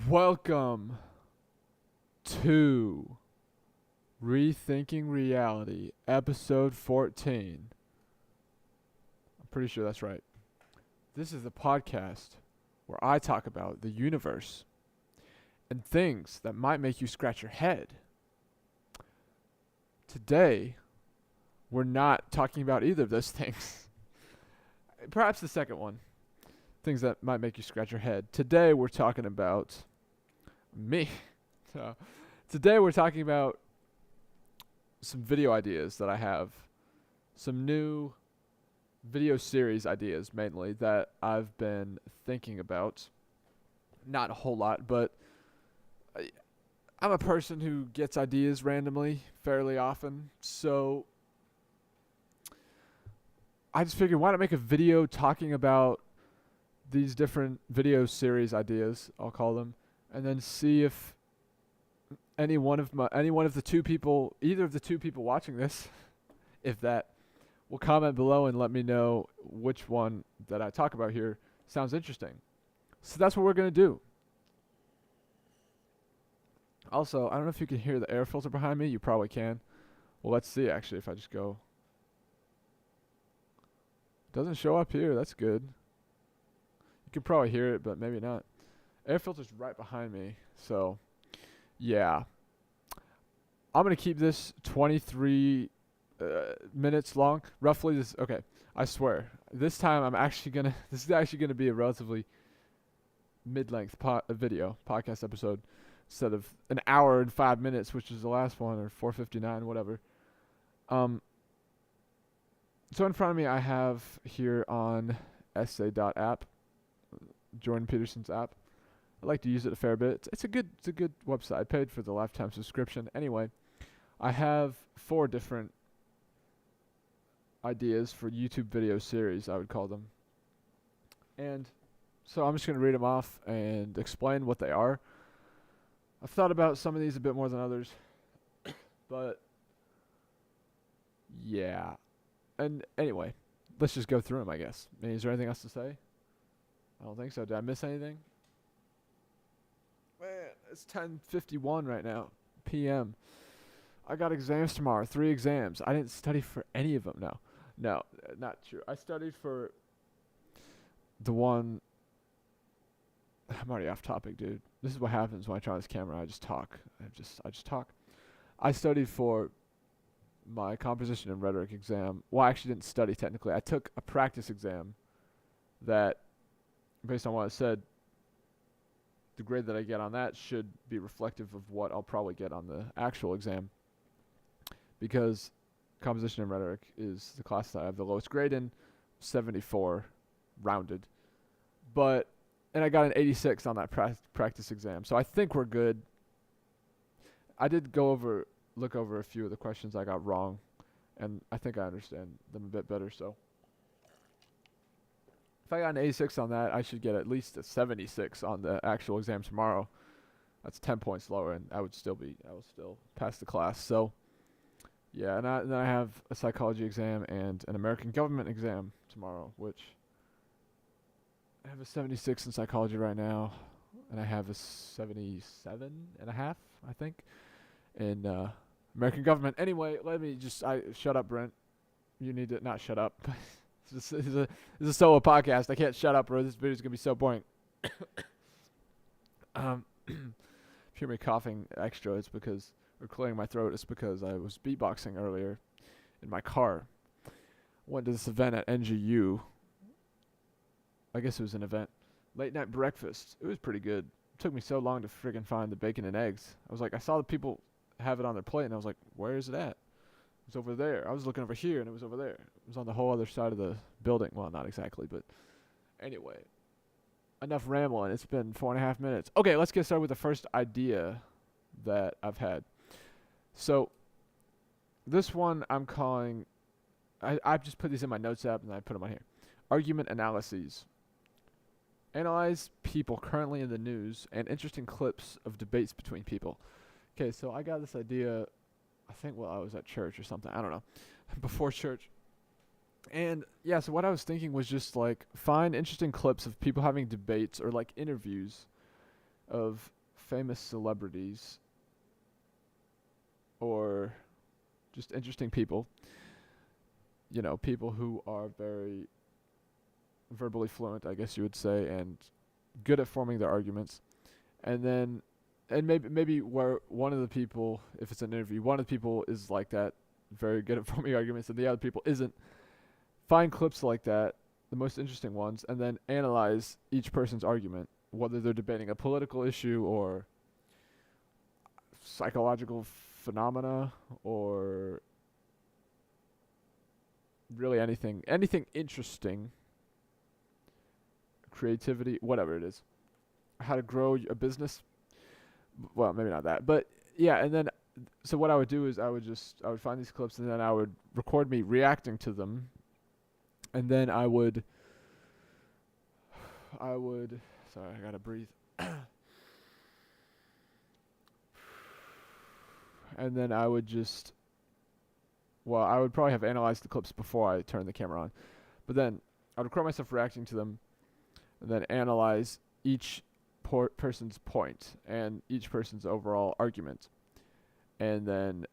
Welcome to Rethinking Reality, episode 14. I'm pretty sure that's right. This is the podcast where I talk about the universe and things that might make you scratch your head. Today, we're not talking about either of those things. Perhaps the second one. Things that might make you scratch your head. Today we're talking about me. Today we're talking about some video ideas that I have. Some new video series ideas mainly that I've been thinking about. Not a whole lot, but I'm a person who gets ideas randomly fairly often. So I just figured, why not make a video talking about these different video series ideas, I'll call them, and then see if any one of the two people, either of the two people watching this, if that, will comment below and let me know which one that I talk about here sounds interesting. So that's what we're going to do. Also, I don't know if you can hear the air filter behind me. You probably can. Well, let's see, actually, if I just go. Doesn't show up here. That's good. You could probably hear it, but maybe not. Air filter's right behind me, so yeah. I'm going to keep this 23 minutes long. Roughly this. Okay, I swear. This time I'm actually going to, this is actually going to be a relatively mid-length podcast episode, instead of an hour and 5 minutes, which is the last one, or 4:59, whatever. So in front of me I have here on essay.app, Jordan Peterson's app. I like to use it a fair bit. It's a good website. I paid for the lifetime subscription. Anyway, I have 4 different ideas for YouTube video series, I would call them. And so I'm just going to read them off and explain what they are. I've thought about some of these a bit more than others, but yeah. And anyway, let's just go through them, I guess. I mean, is there anything else to say? I don't think so. Did I miss anything? Man, it's 10:51 right now, p.m. I got exams tomorrow, 3 exams. I didn't study for any of them. No, not true. I studied for the one. I'm already off topic, dude. This is what happens when I turn on this camera. I just talk. I just talk. I studied for my composition and rhetoric exam. Well, I actually didn't study technically. I took a practice exam that, based on what I said, the grade that I get on that should be reflective of what I'll probably get on the actual exam, because composition and rhetoric is the class that I have the lowest grade in, 74 rounded. And I got an 86 on that practice exam. So I think we're good. I did look over a few of the questions I got wrong, and I think I understand them a bit better. So if I got an 86 on that, I should get at least a 76 on the actual exam tomorrow. That's 10 points lower, and I will still pass the class. So yeah, and then I have a psychology exam and an American government exam tomorrow, which I have a 76 in psychology right now, and I have a 77 and a half, I think, in American government. Anyway, shut up, Brent. You need to not shut up. This is a solo podcast. I can't shut up, bro. This video's gonna be so boring. If you hear me coughing extra, or clearing my throat, it's because I was beatboxing earlier in my car. Went to this event at NGU. I guess it was an event. Late night breakfast. It was pretty good. It took me so long to friggin' find the bacon and eggs. I was like, I saw the people have it on their plate, and I was like, where is it at? It was over there. I was looking over here, and it was over there. It was on the whole other side of the building. Well, not exactly, but anyway. Enough rambling. It's been 4.5 minutes. Okay, let's get started with the first idea that I've had. So this one I'm calling, I've just put these in my notes app, and I put them on here. Argument analyses. Analyze people currently in the news and interesting clips of debates between people. Okay, so I got this idea, I think while I was at church or something. I don't know. Before church, And yeah, so what I was thinking was just like find interesting clips of people having debates or like interviews of famous celebrities or just interesting people, people who are very verbally fluent, I guess you would say, and good at forming their arguments. And then, and maybe where one of the people, if it's an interview, one of the people is like that, very good at forming arguments, and the other people isn't. Find clips like that, the most interesting ones, and then analyze each person's argument, whether they're debating a political issue or psychological phenomena or really anything interesting, creativity, whatever it is, how to grow a business. Well, maybe not that, but yeah. And then, so what I would do is I would find these clips and then I would record me reacting to them, and then I would. Sorry, I gotta breathe. And then I would I would probably have analyzed the clips before I turned the camera on. But then I would record myself reacting to them and then analyze each person's point and each person's overall argument. And then,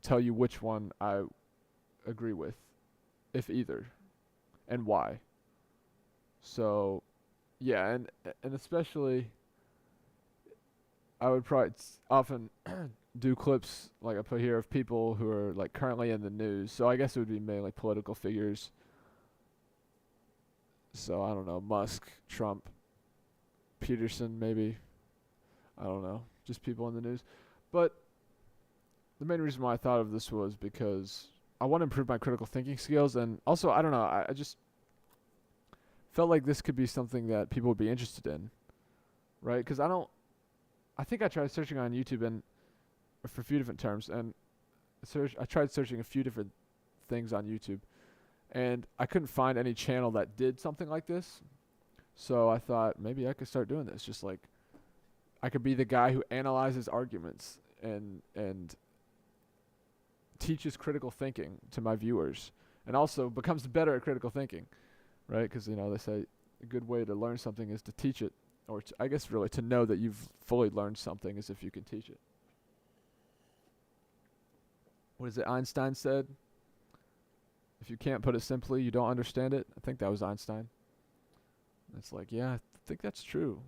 tell you which one I agree with, if either, and why. So, yeah, and especially, I would probably often do clips like I put here of people who are like currently in the news. So I guess it would be mainly political figures. So I don't know, Musk, Trump, Peterson, maybe. I don't know, just people in the news. But the main reason why I thought of this was because I want to improve my critical thinking skills, and also I don't know, I just felt like this could be something that people would be interested in, right? Because I think I tried searching on YouTube and for a few different terms, and I tried searching a few different things on YouTube, and I couldn't find any channel that did something like this. So I thought maybe I could start doing this. Just like I could be the guy who analyzes arguments and teaches critical thinking to my viewers, and also becomes better at critical thinking, right? Because they say a good way to learn something is to teach it, or I guess really to know that you've fully learned something is if you can teach it. What is it Einstein said? If you can't put it simply, you don't understand it. I think that was Einstein. It's like, yeah, I think that's true.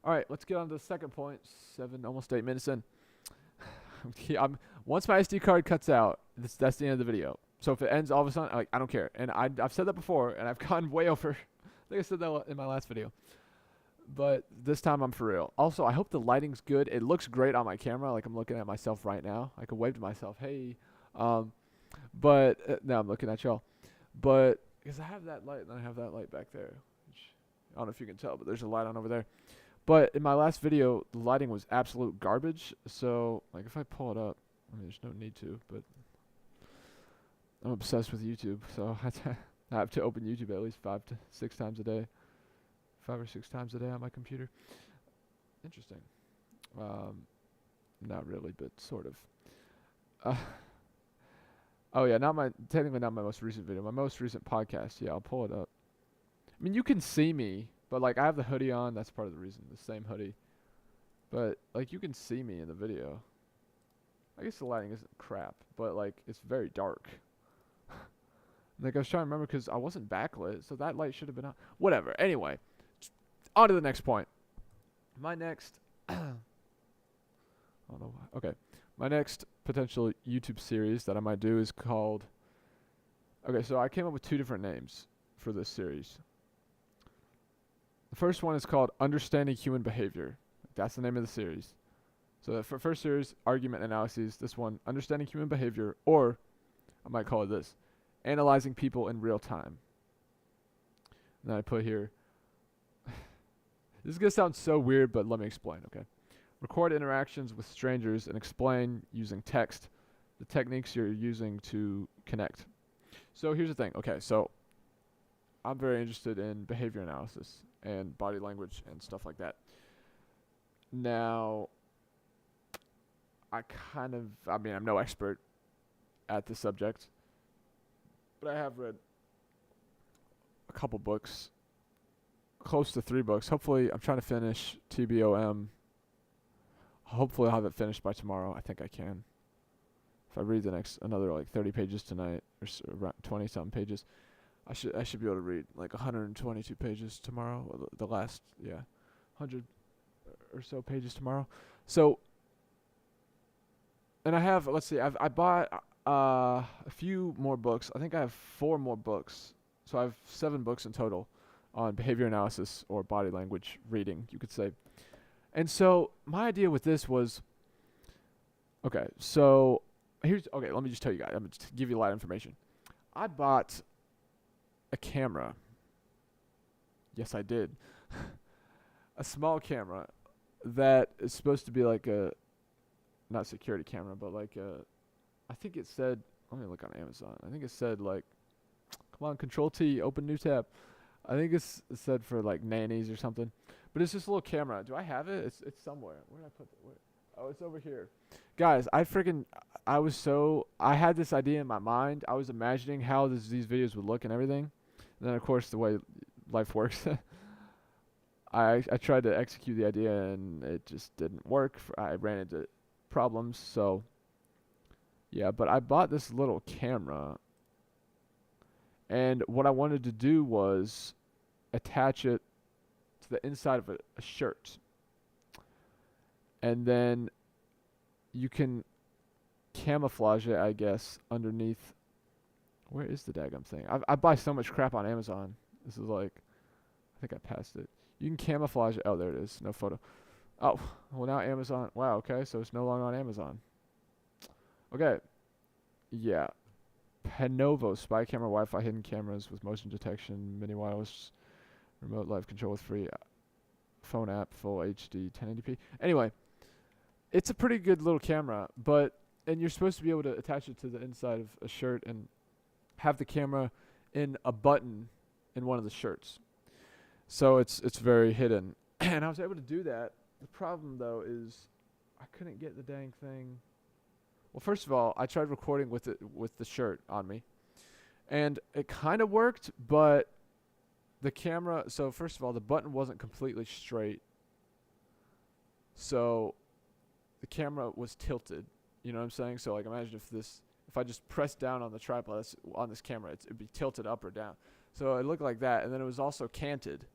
All right, let's get on to the second point. Almost 8 minutes in. Once my SD card cuts out, that's the end of the video. So if it ends all of a sudden, I don't care. And I've said that before, and I've gone way over. I think I said that in my last video. But this time I'm for real. Also, I hope the lighting's good. It looks great on my camera. Like I'm looking at myself right now. I can wave to myself, hey. But now I'm looking at y'all. But because I have that light and I have that light back there. Which, I don't know if you can tell, but there's a light on over there. But in my last video, the lighting was absolute garbage. So, like, if I pull it up, there's no need to, but I'm obsessed with YouTube. So I have to open YouTube at least 5 to 6 times a day. 5 or 6 times a day on my computer. Interesting. Not really, but sort of. Oh yeah, technically not my most recent video. My most recent podcast. Yeah, I'll pull it up. I mean, you can see me, but like I have the hoodie on. That's part of the reason. The same hoodie. But like you can see me in the video. I guess the lighting isn't crap, but like it's very dark. Like I was trying to remember because I wasn't backlit, so that light should have been on. Whatever. Anyway, on to the next point. My next. I don't know why. Okay. My next potential YouTube series that I might do is called. Okay, so I came up with 2 different names for this series. The first one is called Understanding Human Behavior. That's the name of the series. So the first series, Argument Analyses. This one, Understanding Human Behavior, or I might call it this, Analyzing People in Real Time. And then I put here. This is going to sound so weird, but let me explain, okay? Record interactions with strangers and explain using text the techniques you're using to connect. So here's the thing. Okay, so I'm very interested in behavior analysis and body language and stuff like that. Now, I'm no expert, at the subject. But I have read a couple books, close to 3 books. Hopefully, I'm trying to finish TBOM. Hopefully, I'll have it finished by tomorrow. I think I can. If I read another like 30 pages tonight, or around 20-something pages, I should be able to read like 122 pages tomorrow. The last 100 or so pages tomorrow. So, and I have, let's see, I bought a few more books. I think I have 4 more books. So I have 7 books in total on behavior analysis or body language reading, you could say. And so my idea with this was, okay, let me just tell you guys. I'm going to give you a lot of information. I bought a camera. Yes, I did. A small camera that is supposed to be like not a security camera, but like I think it said, let me look on Amazon. I think it said like, come on, Control T, open new tab. I think it said for like nannies or something. But it's just a little camera. Do I have it? It's somewhere. Where did I put it? Oh, it's over here. Guys, I had this idea in my mind. I was imagining how these videos would look and everything. And then, of course, the way life works, I tried to execute the idea, and it just didn't work. I ran into problems. So, yeah, but I bought this little camera. And what I wanted to do was attach it to the inside of a shirt. And then you can camouflage it, I guess, underneath. Where is the daggum thing? I buy so much crap on Amazon. This is like, I think I passed it. You can camouflage it. Oh, there it is. No photo. Oh, well now Amazon. Wow, okay, so it's no longer on Amazon. Okay. Yeah. Panovo spy camera, Wi-Fi hidden cameras with motion detection, mini wireless, remote live control with free phone app, full HD, 1080p. Anyway, it's a pretty good little camera, and you're supposed to be able to attach it to the inside of a shirt and have the camera in a button in one of the shirts. So it's very hidden. And I was able to do that. The problem though is I couldn't get the dang thing. Well, first of all, I tried recording with the shirt on me, and it kind of worked, but the camera, so first of all, the button wasn't completely straight. So the camera was tilted. You know what I'm saying? So like imagine if I just pressed down on the tripod on this camera, it'd be tilted up or down. So it looked like that, and then it was also canted.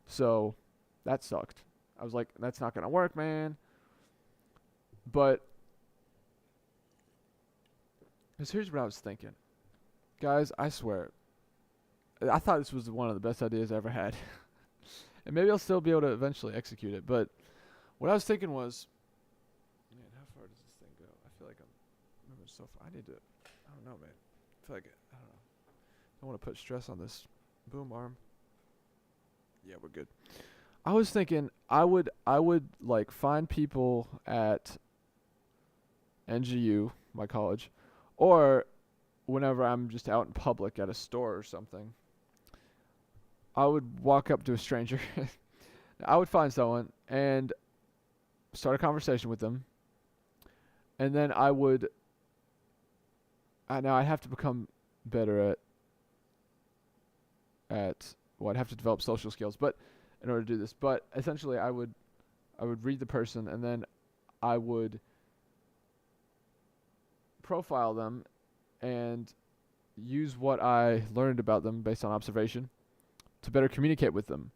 So that sucked. I was like, that's not going to work, man. But here's what I was thinking. Guys, I swear, I thought this was one of the best ideas I ever had. And maybe I'll still be able to eventually execute it. But what I was thinking was, man, how far does this thing go? I feel like I'm moving so far. I don't know, man. I feel like, I don't know. I don't want to put stress on this boom arm. Yeah, we're good. I was thinking I would like find people at NGU, my college, or whenever I'm just out in public at a store or something, I would walk up to a stranger. I would find someone and start a conversation with them. And then I'd have to become better I'd have to develop social skills, but in order to do this. But essentially I would read the person, and then I would profile them and use what I learned about them based on observation to better communicate with them.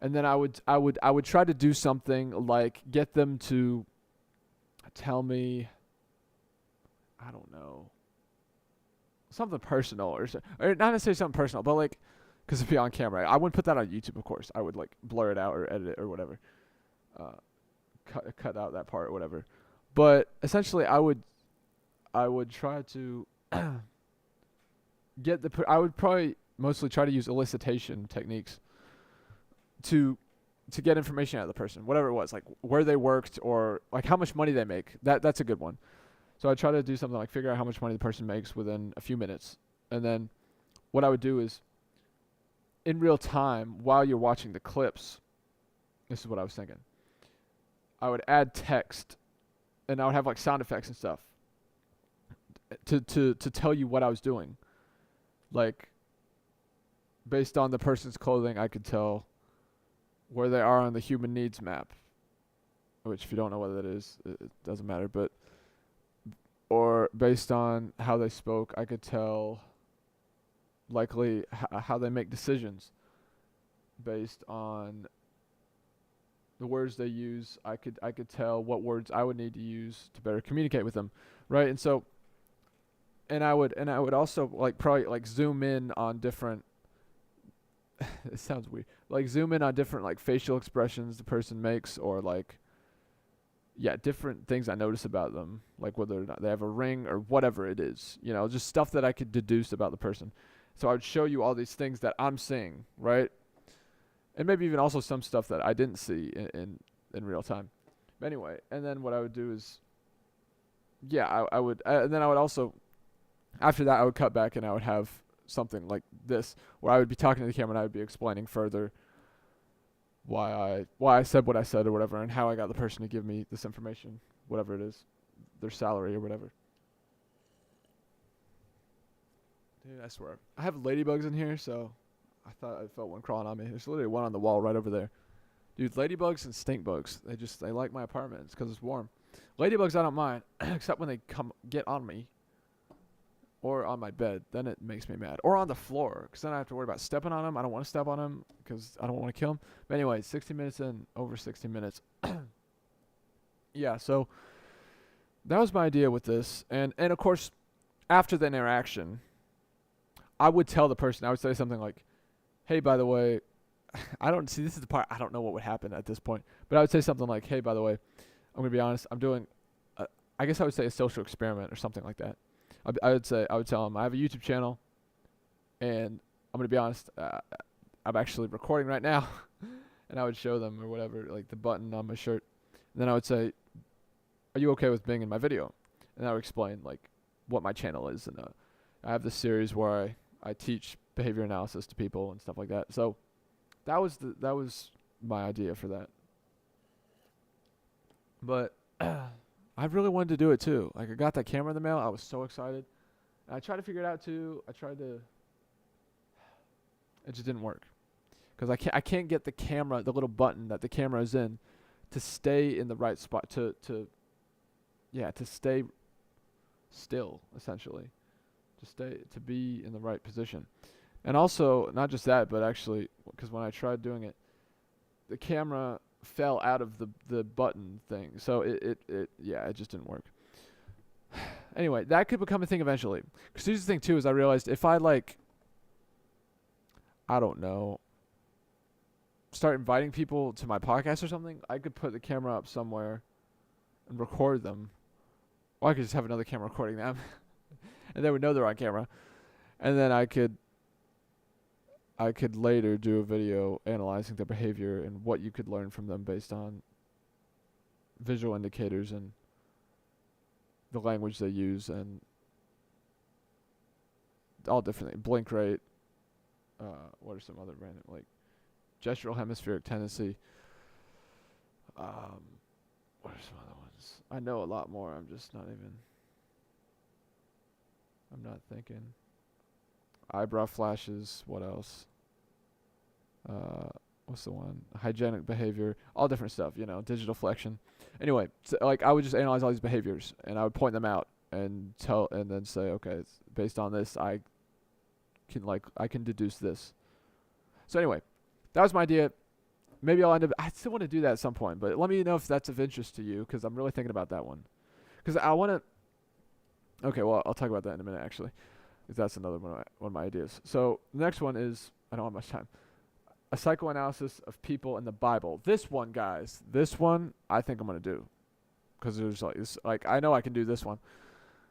And then I would try to do something like get them to tell me, I don't know, something personal or not necessarily something personal, but like, because it'd be on camera. I wouldn't put that on YouTube, of course. I would like blur it out or edit it or whatever, cut out that part or whatever. But essentially, I would try to I would probably mostly try to use elicitation techniques to get information out of the person, whatever it was, like where they worked or like how much money they make. That's a good one. So I try to do something like figure out how much money the person makes within a few minutes, and then what I would do is, in real time, while you're watching the clips, this is what I was thinking. I would add text, and I would have like sound effects and stuff. to tell you what I was doing. Like, based on the person's clothing, I could tell where they are on the human needs map. Which, if you don't know what that is, it doesn't matter. But or based on how they spoke, I could tell likely how they make decisions. Based on the words they use, I could tell what words I would need to use to better communicate with them, right? And so, and I would also like probably like zoom in on different. It sounds weird. Like zoom in on different like facial expressions the person makes, or like, yeah, different things I notice about them, like whether or not they have a ring or whatever it is, just stuff that I could deduce about the person. So I would show you all these things that I'm seeing, right? And maybe even also some stuff that I didn't see in real time. But anyway, and then what I would do is, yeah, I would, and then I would also, after that, I would cut back and I would have something like this, where I would be talking to the camera and I would be explaining further why I said what I said or whatever, and how I got the person to give me this information, whatever it is, their salary or whatever. Dude, I swear, I have ladybugs in here, so I thought I felt one crawling on me. There's literally one on the wall right over there. Dude, ladybugs and stink bugs, they like my apartment. It's because it's warm. Ladybugs I don't mind, except when they come get on me or on my bed. Then it makes me mad. Or on the floor, because then I have to worry about stepping on them. I don't want to step on them because I don't want to kill them. But anyway, 60 minutes in, over 60 minutes. Yeah, so that was my idea with this. And of course, after the interaction, I would tell the person, I would say something like, hey, by the way, this is the part, I don't know what would happen at this point, but I would say something like, hey, by the way, I'm going to be honest, I'm doing, I guess I would say a social experiment or something like that. I would tell them, I have a YouTube channel, and I'm going to be honest, I'm actually recording right now, and I would show them or whatever, like the button on my shirt, and then I would say, are you okay with being in my video? And I would explain, like, what my channel is, and I have this series where I teach behavior analysis to people and stuff like that. So that was my idea for that. But I really wanted to do it too. Like, I got that camera in the mail. I was so excited. And I tried to figure it out too. It just didn't work. Because I can't get the camera, the little button that the camera is in, to stay in the right spot, to stay still, essentially. To be in the right position. And also, not just that, but actually, because when I tried doing it, the camera fell out of the button thing. So it just didn't work. Anyway, that could become a thing eventually. Because here's the thing too, is I realized if I I don't know, start inviting people to my podcast or something, I could put the camera up somewhere and record them. Or I could just have another camera recording them. And they would know they're on camera. And then I could later do a video analyzing their behavior and what you could learn from them based on visual indicators and the language they use and all different things. Blink rate. What are some other random, like, gestural hemispheric tendency. What are some other ones? I know a lot more. I'm not thinking. Eyebrow flashes. What else? What's the one? Hygienic behavior. All different stuff, digital flexion. Anyway, so, like, I would just analyze all these behaviors and I would point them out and then say, okay, it's based on this, I can deduce this. So anyway, that was my idea. Maybe I'll end up, I still want to do that at some point, but let me know if that's of interest to you, because I'm really thinking about that one. Because I want to, okay, well, I'll talk about that in a minute, actually, because that's another one of my ideas. So the next one is, I don't have much time, a psychoanalysis of people in the Bible. This one, guys, I think I'm going to do, because there's I know I can do this one.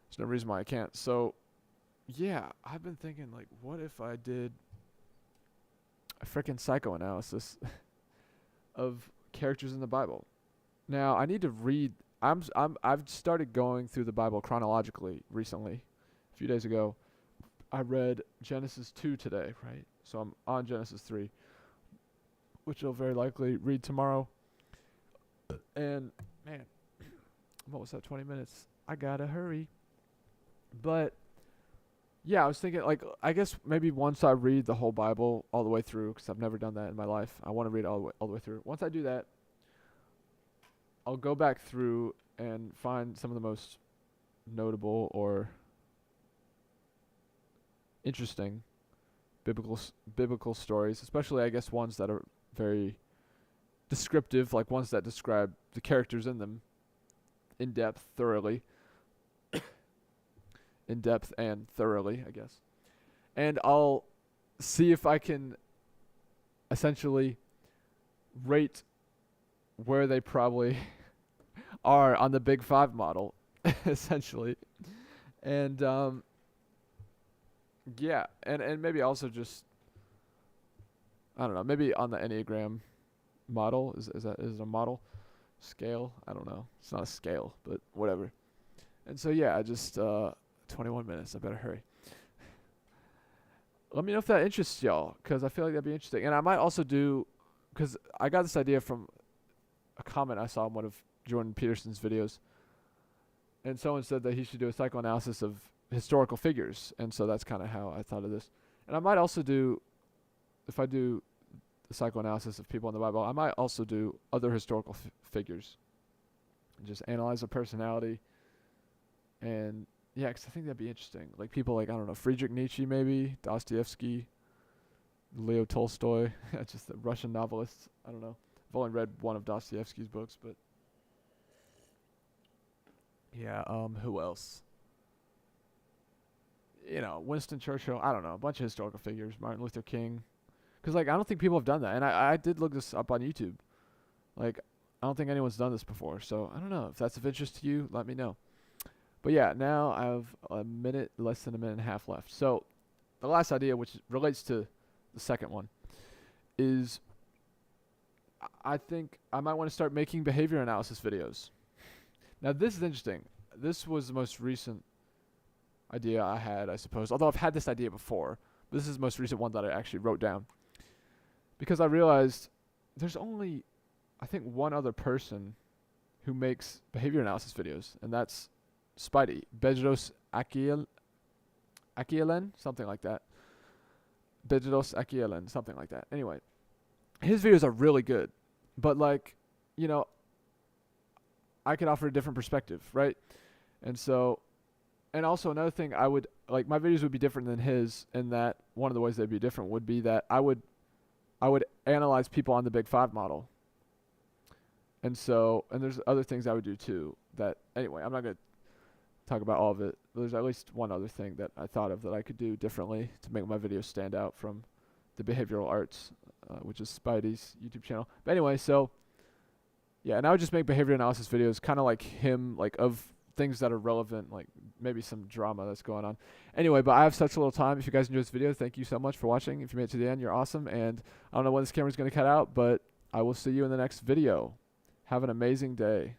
There's no reason why I can't. So yeah, I've been thinking, like, what if I did a freaking psychoanalysis of characters in the Bible? Now, I need to read. I've started going through the Bible chronologically recently. A few days ago, I read Genesis 2 today, right? So I'm on Genesis 3, which I'll very likely read tomorrow. And man, I'm almost at 20 minutes. I gotta hurry. But yeah, I was thinking, like, I guess maybe once I read the whole Bible all the way through, because I've never done that in my life. I want to read it all the way through. Once I do that, I'll go back through and find some of the most notable or interesting biblical stories, especially I guess ones that are very descriptive, like ones that describe the characters in them in depth, thoroughly, in depth and thoroughly, I guess. And I'll see if I can essentially rate where they probably are on the Big Five model, essentially. And yeah, and maybe also just, I don't know, maybe on the Enneagram model. Is it a model? Scale? I don't know. It's not a scale, but whatever. And so yeah, I just 21 minutes. I better hurry. Let me know if that interests y'all, because I feel like that'd be interesting. And I might also do, because I got this idea from a comment I saw in one of Jordan Peterson's videos, and someone said that he should do a psychoanalysis of historical figures, and so that's kind of how I thought of this. And I might also do, if I do the psychoanalysis of people in the Bible, I might also do other historical figures, and just analyze their personality. And yeah, because I think that'd be interesting. Like people like, I don't know, Friedrich Nietzsche maybe, Dostoevsky, Leo Tolstoy, just the Russian novelists. I don't know. I've only read one of Dostoevsky's books, but yeah, who else? You know, Winston Churchill, I don't know, a bunch of historical figures, Martin Luther King. Because, like, I don't think people have done that. And I did look this up on YouTube. Like, I don't think anyone's done this before. So, I don't know. If that's of interest to you, let me know. But yeah, now I have less than a minute and a half left. So, the last idea, which relates to the second one, is I think I might want to start making behavior analysis videos. Now, this is interesting. This was the most recent idea I had, I suppose. Although I've had this idea before. But this is the most recent one that I actually wrote down. Because I realized there's only, I think, one other person who makes behavior analysis videos. And that's Spidey. Bedros Akielen? Something like that. Bedros Akielen. Something like that. Anyway. His videos are really good. But, like, you know, I could offer a different perspective, right? And so, and also another thing, I would, like, my videos would be different than his in that one of the ways they'd be different would be that I would analyze people on the Big Five model. And so, and there's other things I would do too that, anyway, I'm not going to talk about all of it. There's at least one other thing that I thought of that I could do differently to make my videos stand out from the behavioral arts, which is Spidey's YouTube channel. But anyway, so, yeah, and I would just make behavior analysis videos kind of like him, like of things that are relevant, like maybe some drama that's going on. Anyway, but I have such a little time. If you guys enjoyed this video, thank you so much for watching. If you made it to the end, you're awesome. And I don't know when this camera's going to cut out, but I will see you in the next video. Have an amazing day.